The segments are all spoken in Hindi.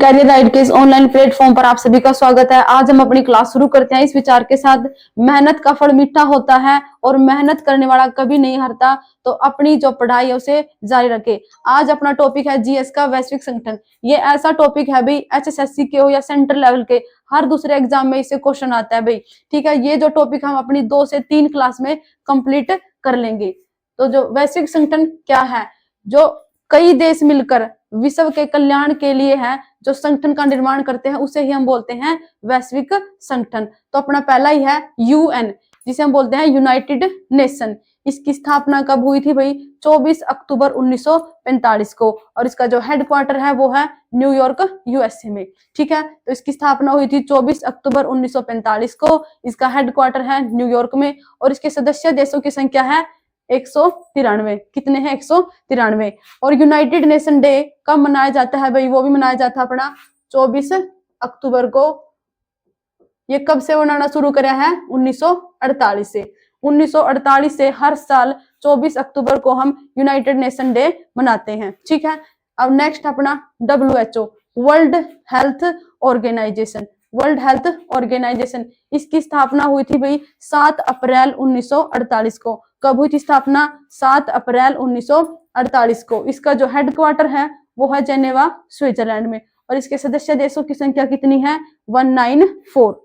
करियर गाइड के इस ऑनलाइन प्लेटफॉर्म पर आप सभी का स्वागत है। आज हम अपनी क्लास शुरू करते हैं इस विचार के साथ, मेहनत का फल मीठा होता है और मेहनत करने वाला कभी नहीं हारता, तो अपनी जो पढ़ाई है उसे जारी रखे। आज अपना टॉपिक है जीएस का वैश्विक संगठन। ये ऐसा टॉपिक है भाई, एचएसएससी के हो या सेंट्रल लेवल के, हर दूसरे एग्जाम में इससे क्वेश्चन आता है भाई। ठीक है, ये जो टॉपिक हम अपनी 2 से 3 क्लास में कंप्लीट कर लेंगे। तो जो वैश्विक संगठन क्या है, जो कई देश मिलकर विश्व के कल्याण के लिए है, जो संगठन का निर्माण करते हैं, उसे ही हम बोलते हैं वैश्विक संगठन। तो अपना पहला ही है यूएन, जिसे हम बोलते हैं यूनाइटेड नेशन। इसकी स्थापना कब हुई थी भाई? 24 अक्टूबर 1945 को, और इसका जो हेडक्वार्टर है वो है न्यूयॉर्क यूएसए में। ठीक है, तो इसकी स्थापना हुई थी 24 अक्टूबर 1945 को। इसका हेडक्वार्टर है न्यूयॉर्क में, और इसके सदस्य देशों की संख्या है 193। कितने हैं? 193। और यूनाइटेड नेशन डे कब मनाया जाता है भाई? वो भी मनाया जाता है अपना 24 अक्टूबर को। ये कब से मनाना शुरू करा है? 1948 से। 1948 से हर साल 24 अक्टूबर को हम यूनाइटेड नेशन डे मनाते हैं। ठीक है, अब नेक्स्ट अपना WHO, World Health Organisation. World Health Organisation, इसकी स्थापना हुई थी भाई 7 अप्रैल 1948 को। कब हुई थी स्थापना? 7 अप्रैल 1948 को। इसका जो हेडक्वार्टर है वो है जेनेवा, स्विट्जरलैंड में, और इसके सदस्य देशों की संख्या कितनी है? 194।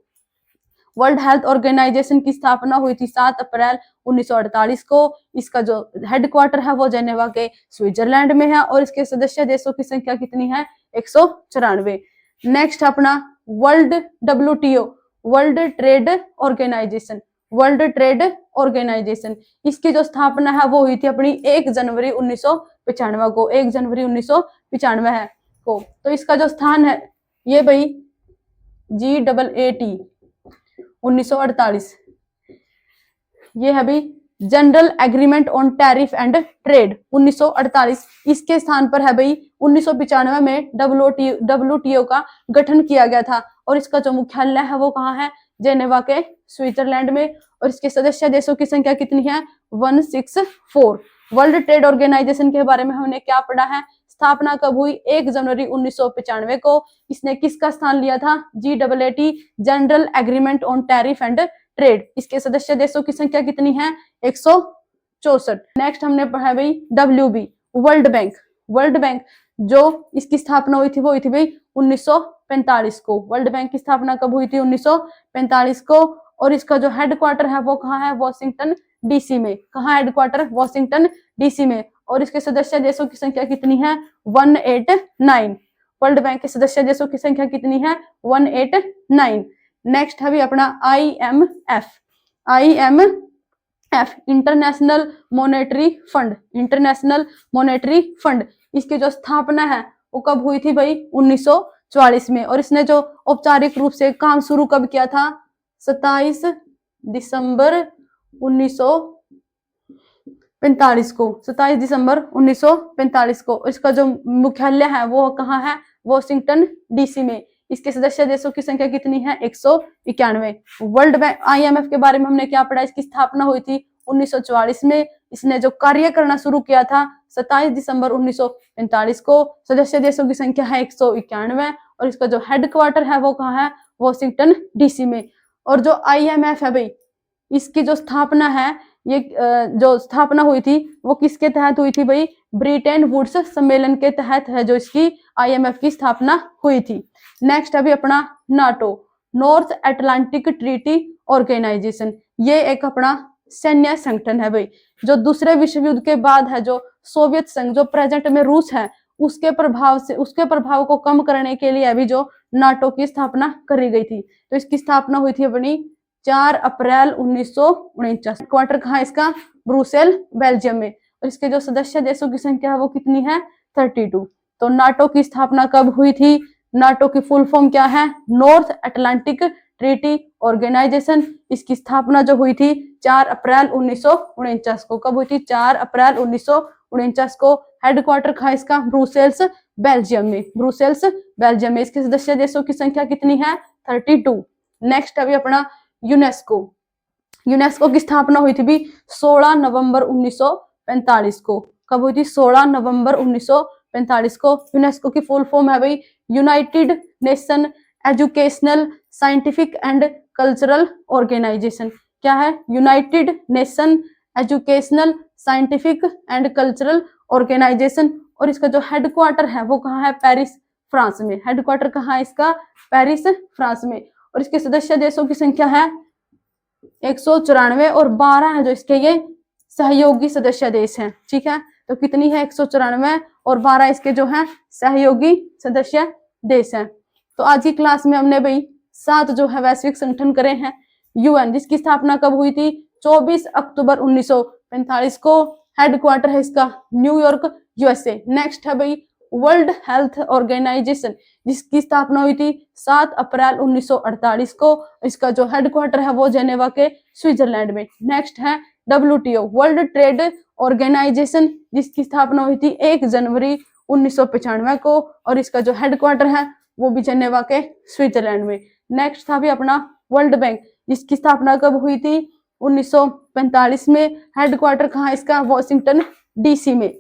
वर्ल्ड हेल्थ ऑर्गेनाइजेशन की स्थापना हुई थी 7 अप्रैल 1948 को। इसका जो हेडक्वार्टर है वो जेनेवा के स्विट्जरलैंड में है, और इसके सदस्य देशों की संख्या कितनी है? 194। नेक्स्ट अपना world WTO, World Trade Organisation. World Trade Organisation, इसकी जो स्थापना है वो हुई थी अपनी 1 जनवरी 1995 को। 1 जनवरी 1995 है को। तो इसका जो स्थान है ये भाई GAAT 1948, ये है भाई general agreement on tariff and trade 1948। इसके स्थान पर है भाई 1995 में WTO का गठन किया गया था, और इसका जो मुख्यालय है वो कहाँ है? जेनेवा के स्विट्जरलैंड में, और इसके सदस्य देशों की संख्या कितनी है? 164। वर्ल्ड ट्रेड ऑर्गेनाइजेशन के बारे में हमने क्या पढ़ा है? स्थापना कब हुई? 1 जनवरी 1995 को। इसने किसका स्थान लिया था? GAAT, general agreement on tariff and trade. इसके सदस्य देशों की संख्या कितनी है? 164। नेक्स्ट हमने पढ़ा भाई WB, world bank. World bank, जो इसकी स्थापना हुई थी वो हुई थी भाई 1945 को। वर्ल्ड बैंक की स्थापना कब हुई थी? 1945 को, और इसका जो हेडक्वार्टर है वो कहाँ है? वॉशिंगटन DC में। कहाँ हेडक्वार्टर? वॉशिंगटन DC में, और इसके सदस्य देशों की संख्या कितनी है? 189। वर्ल्ड बैंक के सदस्य देशों की संख्या कितनी है? 189। नेक्स्ट है भी अपना IMF। IMF, international monetary fund. International monetary fund, इसकी जो स्थापना है वो कब हुई थी भाई? 1944 में, और इसने जो औपचारिक रूप से काम शुरू कब किया था? 27 दिसंबर 1945 को। 27 दिसंबर 1945 को। इसका जो मुख्यालय है वो कहाँ है? वॉशिंगटन DC में। इसके सदस्य देशों की संख्या कितनी है? 191। वर्ल्ड बैंक IMF के बारे में हमने क्या पढ़ा? इसकी स्थापना हुई थी 1944 में। इसने जो कार्य करना शुरू किया था 27 दिसंबर 1945 को। सदस्य देशों की संख्या है 191, और इसका जो हेडक्वार्टर है वो कहाँ है? वॉशिंगटन DC में। और जो IMF है भाई, इसकी जो स्थापना है, ये जो स्थापना हुई थी वो किसके तहत हुई थी भाई? ब्रिटेन वुड्स सम्मेलन के तहत है जो इसकी IMF की स्थापना हुई थी। नेक्स्ट अभी अपना NATO, North Atlantic Treaty Organisation. ये एक अपना सैन्य संगठन है भाई, जो दूसरे विश्व युद्ध के बाद है, जो सोवियत संघ, जो प्रेजेंट में रूस है, उसके प्रभाव को कम करने के लिए अभी जो NATO की स्थापना करी गई थी। तो इसकी स्थापना हुई थी अपनी 4 अप्रैल 1949। क्वार्टर कहाँ इसका? ब्रुसेल, बेल्जियम में, और इसके जो सदस्य देशों की संख्या है वो कितनी है? 32। तो NATO की स्थापना कब हुई थी? NATO की फुल फॉर्म क्या है? North Atlantic Treaty Organisation. इसकी स्थापना जो हुई थी 4 अप्रैल 1949 को। कब हुई थी? 4 अप्रैल 1949 को। हेडक्वार्टर कहाँ इसका? ब्रुसेल्स, बेल्जियम में। ब्रुसेल्स, बेल्जियम में। इसके सदस्य देशों की संख्या कितनी है? 32। नेक्स्ट अभी अपना यूनेस्को। यूनेस्को की स्थापना हुई थी भी 16 नवंबर 1945 को। कब हुई थी? 16 नवंबर 1945 को। यूनेस्को की फुल फॉर्म है भाई United Nation Educational Scientific and Cultural Organisation. क्या है? United Nation Educational Scientific and Cultural Organisation. और इसका जो हेडक्वार्टर है वो कहाँ है? पेरिस, फ्रांस में। हेडक्वार्टर कहाँ है इसका? पेरिस, फ्रांस में। और इसके सदस्य देशों की संख्या है 194 और 12 है जो इसके ये सहयोगी सदस्य देश हैं। ठीक है, तो कितनी है? 194 और 12 इसके जो हैं सहयोगी सदस्य देश हैं। तो आज की क्लास में हमने भाई 7 जो है वैश्विक संगठन करे हैं। यूएन जिसकी स्थापना कब हुई थी? 24 अक्टूबर 1945 को। हेडक्वार्टर है इसका न्यूयॉर्क, यूएसए। नेक्स्ट है भाई वर्ल्ड हेल्थ ऑर्गेनाइजेशन जिसकी स्थापना हुई थी 7 अप्रैल 1948 को। इसका जो हेडक्वार्टर है वो जेनेवा के स्विट्जरलैंड में। नेक्स्ट है WTO वर्ल्ड ट्रेड ऑर्गेनाइजेशन जिसकी स्थापना हुई थी 1 जनवरी 1995 को। और इसका जो हेडक्वार्टर है वो भी जेनेवा के स्विट्जरलैंड में। नेक्स्ट था भी अपना वर्ल्ड बैंक जिसकी स्थापना कब हुई थी? 1945 में। हेडक्वार्टर कहाँ इसका? वॉशिंगटन DC में।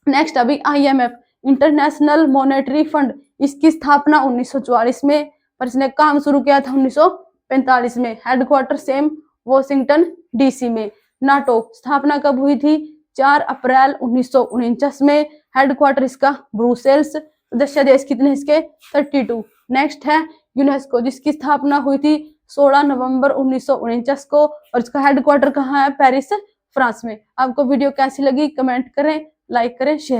नेक्स्ट अभी IMF इंटरनेशनल मॉनेटरी फंड, इसकी स्थापना 1944 में, पर इसने काम शुरू किया था 1945 में। हेडक्वार्टर सेम वॉशिंगटन DC में। नाटो स्थापना कब हुई थी? 4 अप्रैल 1949 में। हेडक्वार्टर इसका ब्रुसेल्स। सदस्य देश कितने इसके? 32। नेक्स्ट है यूनेस्को जिसकी स्थापना हुई थी 16 नवंबर 1949 को। और इसका हेडक्वार्टर कहाँ है? पेरिस, फ्रांस में। आपको वीडियो कैसी लगी कमेंट करें, लाइक करें, शेयर